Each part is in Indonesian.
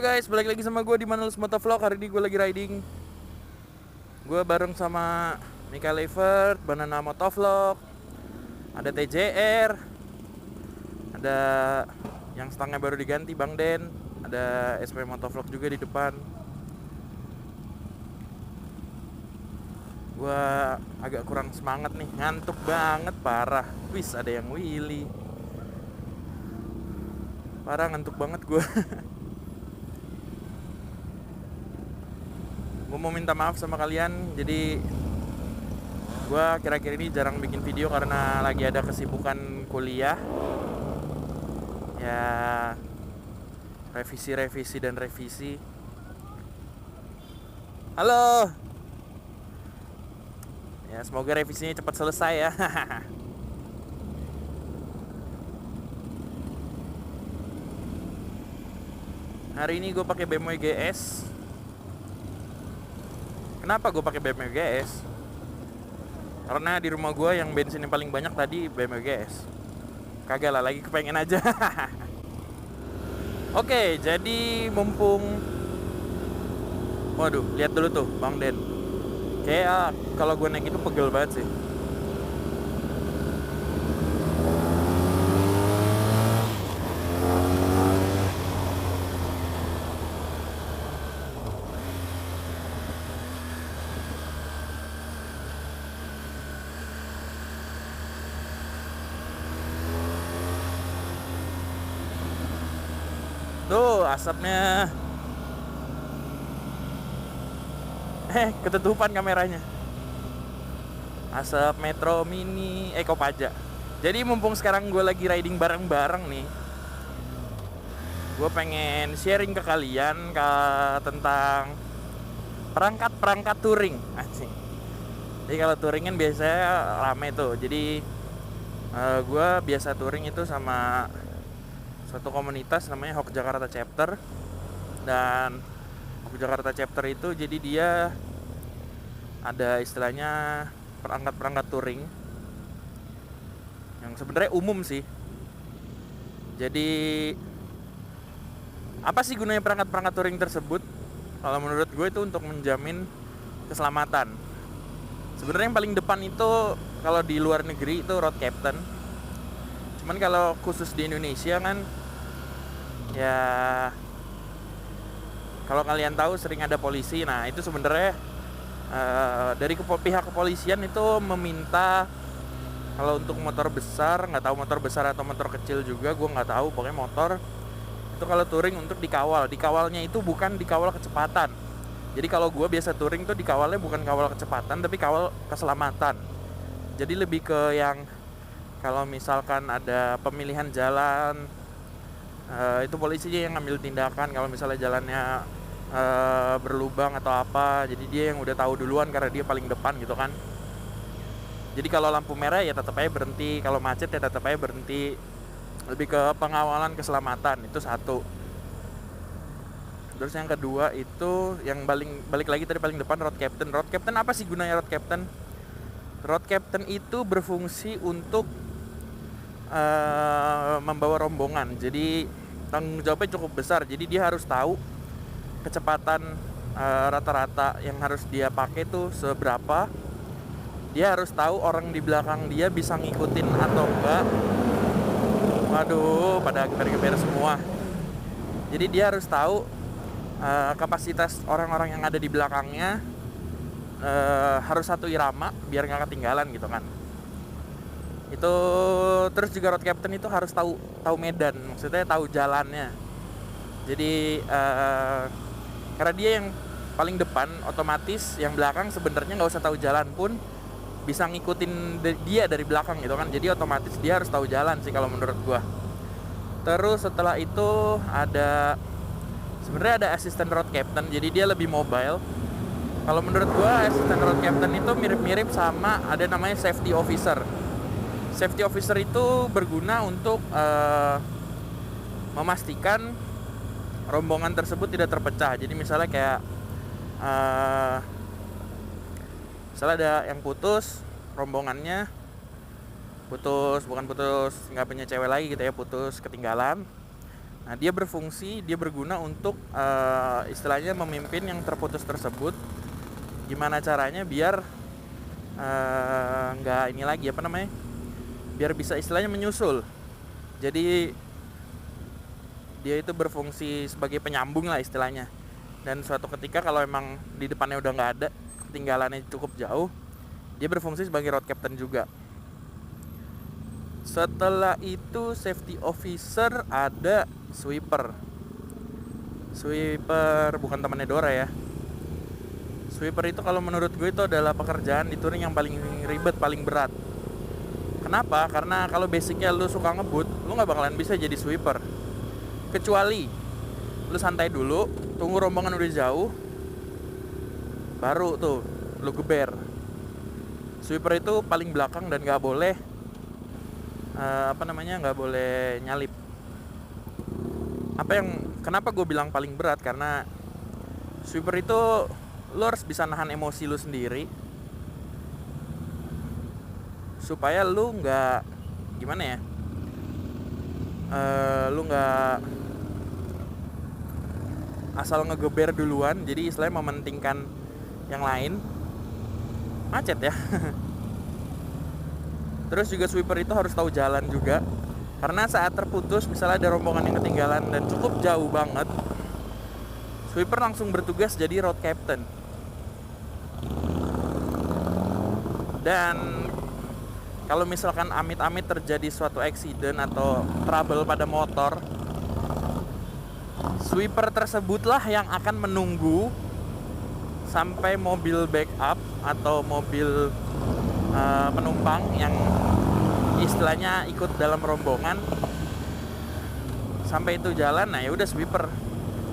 Guys, balik lagi sama gue di Manulus Motovlog. Hari ini gue lagi riding. Gue bareng sama Michael Evert, Banana Motovlog. Ada TJR. Ada yang stangnya baru diganti, Bang Den. Ada SP Motovlog juga di depan. Gue agak kurang semangat nih, ngantuk banget, parah. Wis, ada yang wheelie. Parah, ngantuk banget gue. Gue mau minta maaf sama kalian. Jadi gue akhir-akhir ini jarang bikin video karena lagi ada kesibukan kuliah. Ya, revisi dan revisi. Halo. Ya, semoga revisinya cepat selesai ya. Hari ini gue pakai BMW GS. Kenapa gue pakai BMW GS? Karena di rumah gue yang bensin yang paling banyak tadi BMW GS. Kagak lah, lagi kepengen aja. Oke, jadi mumpung, waduh, lihat dulu tuh Bang Den. Kayak kalau gue naik itu pegel banget sih. Tuh asapnya. Ketutupan kameranya. Asap Metro Mini Kopaja. Jadi mumpung sekarang gue lagi riding bareng-bareng nih, gue pengen sharing ke kalian tentang perangkat touring. Asik. Jadi kalau touring kan biasanya rame tuh. Jadi gue biasa touring itu sama satu komunitas namanya Hok Jakarta Chapter. Dan Hok Jakarta Chapter itu jadi dia ada istilahnya perangkat touring yang sebenarnya umum sih. Jadi apa sih gunanya perangkat touring tersebut? Kalau menurut gue itu untuk menjamin keselamatan. Sebenarnya yang paling depan itu kalau di luar negeri itu road captain. Cuman kalau khusus di Indonesia kan, ya kalau kalian tahu sering ada polisi. Nah itu sebenarnya dari pihak kepolisian itu meminta kalau untuk motor besar, nggak tahu motor besar atau motor kecil juga, gue nggak tahu, pokoknya motor itu kalau touring untuk dikawalnya itu bukan dikawal kecepatan. Jadi kalau gue biasa touring tuh dikawalnya bukan kawal kecepatan tapi kawal keselamatan. Jadi lebih ke yang kalau misalkan ada pemilihan jalan, itu polisinya yang ngambil tindakan kalau misalnya jalannya berlubang atau apa. Jadi dia yang udah tahu duluan karena dia paling depan gitu kan. Jadi kalau lampu merah ya tetap aja berhenti, kalau macet ya tetap aja berhenti. Lebih ke pengawalan keselamatan, itu satu. Terus yang kedua itu yang balik lagi tadi paling depan, road captain. Road captain apa sih gunanya road captain? Road captain itu berfungsi untuk membawa rombongan. Jadi tanggung jawabnya cukup besar. Jadi dia harus tahu kecepatan rata-rata yang harus dia pakai tuh seberapa. Dia harus tahu orang di belakang dia bisa ngikutin atau enggak. Waduh, pada geber-geber semua. Jadi dia harus tahu kapasitas orang-orang yang ada di belakangnya, harus satu irama biar nggak ketinggalan gitu kan. Itu terus juga road captain itu harus tahu medan, maksudnya tahu jalannya. Jadi karena dia yang paling depan, otomatis yang belakang sebenarnya nggak usah tahu jalan pun bisa ngikutin dia dari belakang gitu kan. Jadi otomatis dia harus tahu jalan sih kalau menurut gua. Terus setelah itu sebenarnya ada asisten road captain, jadi dia lebih mobile. Kalau menurut gua asisten road captain itu mirip-mirip sama ada namanya safety officer. Safety officer itu berguna untuk memastikan rombongan tersebut tidak terpecah. Jadi misalnya kayak misalnya ada yang putus rombongannya, nggak punya cewek lagi gitu ya, putus ketinggalan. Nah, dia berguna untuk istilahnya memimpin yang terputus tersebut. Gimana caranya biar nggak ini lagi biar bisa istilahnya menyusul. Jadi dia itu berfungsi sebagai penyambung lah istilahnya. Dan suatu ketika kalau emang di depannya udah nggak ada, ketinggalannya cukup jauh, dia berfungsi sebagai road captain juga. Setelah itu safety officer, ada sweeper. Sweeper bukan temannya Dora ya. Sweeper itu kalau menurut gue itu adalah pekerjaan di touring yang paling ribet, paling berat. Kenapa? Karena kalau basicnya lu suka ngebut, lu gak bakalan bisa jadi sweeper. Kecuali lu santai dulu, tunggu rombongan udah jauh, baru tuh lu geber. Sweeper itu paling belakang dan gak boleh nggak boleh nyalip. Kenapa gue bilang paling berat? Karena sweeper itu lo harus bisa nahan emosi lo sendiri supaya lo nggak lo nggak asal ngegeber duluan. Jadi istilahnya mementingkan yang lain, macet ya. Terus juga sweeper itu harus tahu jalan juga. Karena saat terputus, misalnya ada rombongan yang ketinggalan dan cukup jauh banget, sweeper langsung bertugas jadi road captain. Dan kalau misalkan amit-amit terjadi suatu accident atau trouble pada motor, sweeper tersebutlah yang akan menunggu sampai mobil backup atau mobil penumpang yang istilahnya ikut dalam rombongan sampai itu jalan. Nah ya udah sweeper.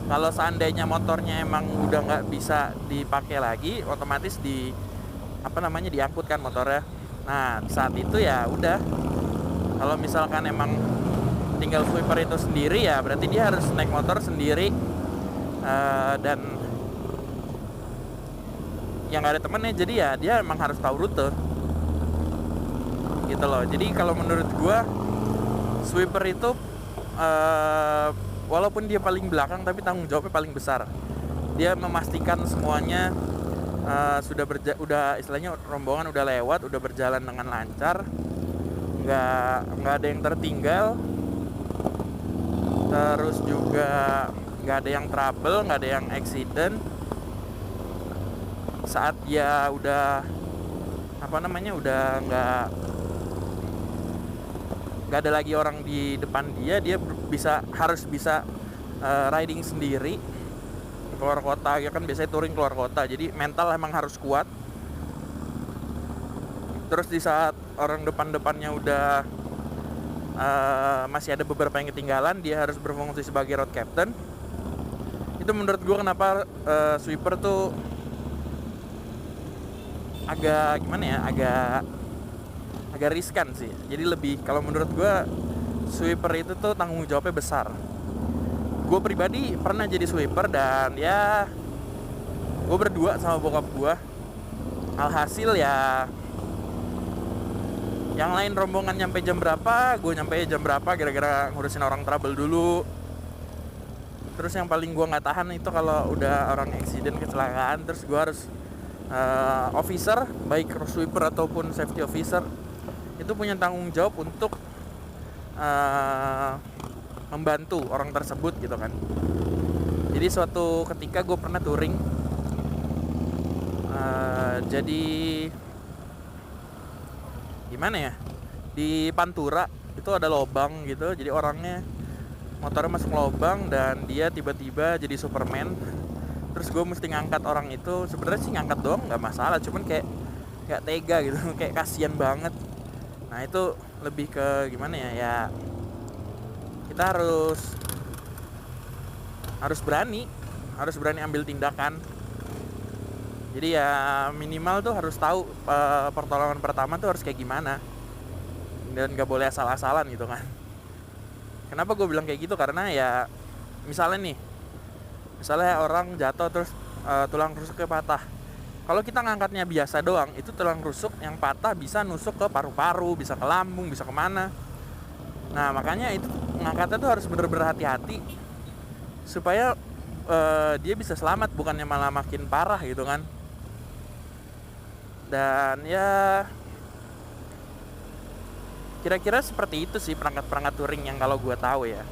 Kalau seandainya motornya emang udah nggak bisa dipakai lagi, otomatis diangkutkan motornya. Nah saat itu ya udah, kalau misalkan emang tinggal sweeper itu sendiri, ya berarti dia harus naik motor sendiri dan yang nggak ada temennya. Jadi ya dia emang harus tahu rute gitu loh. Jadi kalau menurut gue sweeper itu walaupun dia paling belakang tapi tanggung jawabnya paling besar. Dia memastikan semuanya udah istilahnya rombongan udah lewat, udah berjalan dengan lancar, nggak ada yang tertinggal, terus juga nggak ada yang trouble, nggak ada yang accident. Saat dia udah udah nggak ada lagi orang di depan dia harus bisa riding sendiri keluar kota. Ya kan biasanya touring keluar kota, jadi mental emang harus kuat. Terus di saat orang depannya udah masih ada beberapa yang ketinggalan, dia harus berfungsi sebagai road captain. Itu menurut gue kenapa sweeper tuh agak riskan sih. Jadi kalau menurut gue sweeper itu tuh tanggung jawabnya besar. Gue pribadi pernah jadi sweeper dan ya gue berdua sama bokap gue. Alhasil ya yang lain rombongan nyampe jam berapa, gue nyampe jam berapa, gara-gara ngurusin orang trouble dulu. Terus yang paling gue nggak tahan itu kalau udah orang accident, kecelakaan, terus gue harus officer, baik sweeper ataupun safety officer, itu punya tanggung jawab untuk membantu orang tersebut gitu kan. Jadi suatu ketika gue pernah touring, jadi gimana ya, di Pantura itu ada lobang gitu. Jadi motornya masuk lobang dan dia tiba-tiba jadi Superman. Terus gue mesti ngangkat orang itu. Sebenarnya sih ngangkat doang nggak masalah, cuman kayak nggak tega gitu. Kayak kasian banget. Nah itu lebih ke gimana ya, kita harus berani ambil tindakan. Jadi ya minimal tuh harus tahu pertolongan pertama tuh harus kayak gimana, dan nggak boleh asal-asalan gitu kan. Kenapa gue bilang kayak gitu? Karena ya misalnya orang jatuh terus tulang rusuknya patah. Kalau kita ngangkatnya biasa doang, itu tulang rusuk yang patah bisa nusuk ke paru-paru, bisa ke lambung, bisa kemana. Nah makanya itu ngangkatnya tuh harus bener-bener hati-hati supaya dia bisa selamat, bukannya malah makin parah gitu kan. Dan ya kira-kira seperti itu sih perangkat-perangkat touring yang kalau gue tahu ya.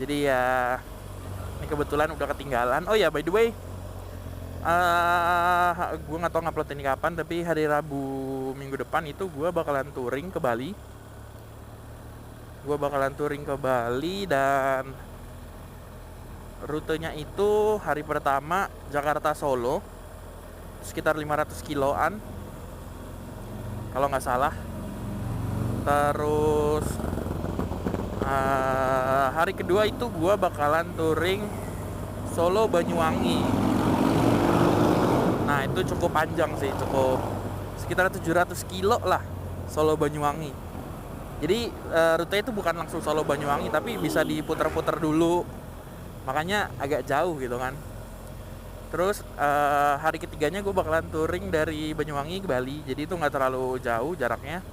Jadi ya ini kebetulan udah ketinggalan. Oh ya, by the way, gue nggak tahu ngupload ini kapan, tapi hari Rabu minggu depan itu gue bakalan touring ke Bali. Dan rutenya itu hari pertama Jakarta Solo sekitar 500 kiloan kalau nggak salah. Terus hari kedua itu gue bakalan touring Solo Banyuwangi. Nah itu cukup panjang sih, cukup sekitar 700 kilo lah Solo Banyuwangi. Jadi rute itu bukan langsung Solo Banyuwangi, tapi bisa diputar-putar dulu, makanya agak jauh gitu kan. Terus hari ketiganya gue bakalan touring dari Banyuwangi ke Bali, jadi itu nggak terlalu jauh jaraknya,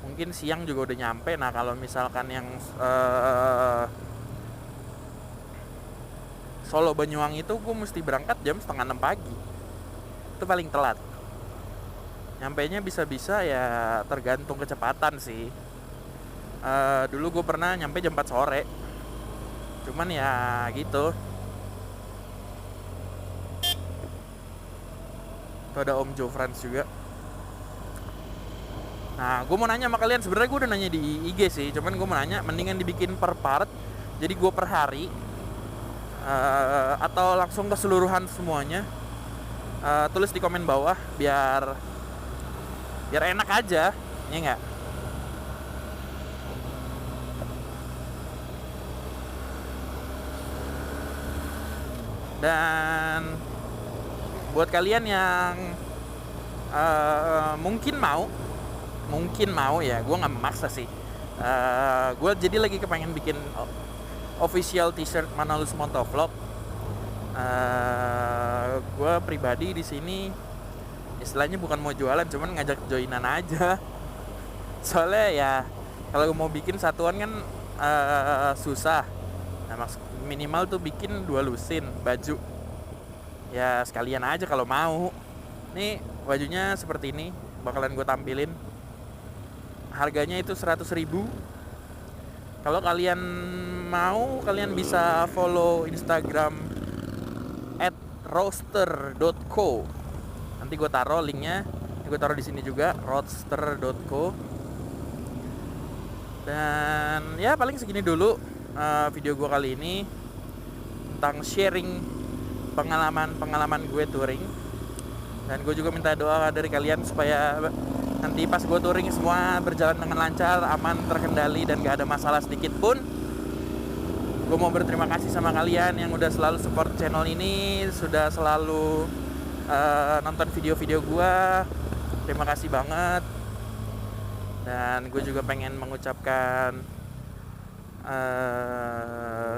mungkin siang juga udah nyampe. Nah kalau misalkan yang Solo Banyuwangi itu gue mesti berangkat jam 5:30 pagi, itu paling telat. Nyampainya bisa-bisa ya tergantung kecepatan sih. Dulu gue pernah nyampe jam 4 sore, cuman ya gitu. Tuh ada Om Jofrans juga. Nah gue mau nanya sama kalian, sebenarnya gue udah nanya di IG sih, cuman gue mau nanya mendingan dibikin per part, jadi gue per hari, atau langsung keseluruhan semuanya. Tulis di komen bawah biar enak aja, ya nggak? Dan buat kalian yang mungkin mau ya, gue nggak memaksa sih. Gue jadi lagi kepengen bikin official t-shirt Manalus Motovlog. Gue pribadi di sini istilahnya bukan mau jualan, cuman ngajak joinan aja. Soalnya ya kalau mau bikin satuan kan susah. Nah, minimal tuh bikin 2 lusin baju. Ya sekalian aja kalau mau. Nih bajunya seperti ini, bakalan gue tampilin. Harganya itu 100.000. Kalau kalian mau, kalian bisa follow Instagram @roaster.co. Nanti gue taruh linknya, gue taruh di sini juga, roaster.co. Dan ya paling segini dulu video gue kali ini tentang sharing pengalaman gue touring. Dan gue juga minta doa dari kalian supaya nanti pas gue touring semua berjalan dengan lancar, aman, terkendali, dan gak ada masalah sedikit pun. Gue mau berterima kasih sama kalian yang udah selalu support channel ini, sudah selalu nonton video-video gue. Terima kasih banget. Dan gue juga pengen mengucapkan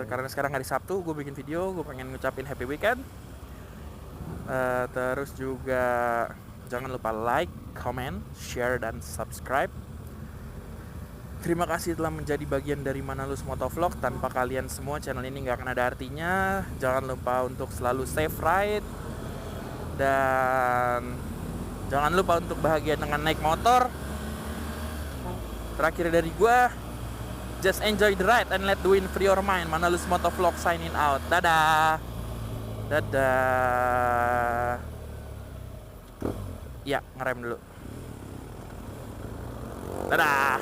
karena sekarang hari Sabtu gue bikin video, gue pengen ngucapin happy weekend. Terus juga jangan lupa like, comment, share, dan subscribe. Terima kasih telah menjadi bagian dari Manalus Motovlog. Tanpa kalian semua channel ini gak akan ada artinya. Jangan lupa untuk selalu safe ride, dan jangan lupa untuk bahagia dengan naik motor. Terakhir dari gue, just enjoy the ride and let the wind free your mind. Manalus Motovlog signing out. Dadah. Ya, ngerem dulu. Dadah.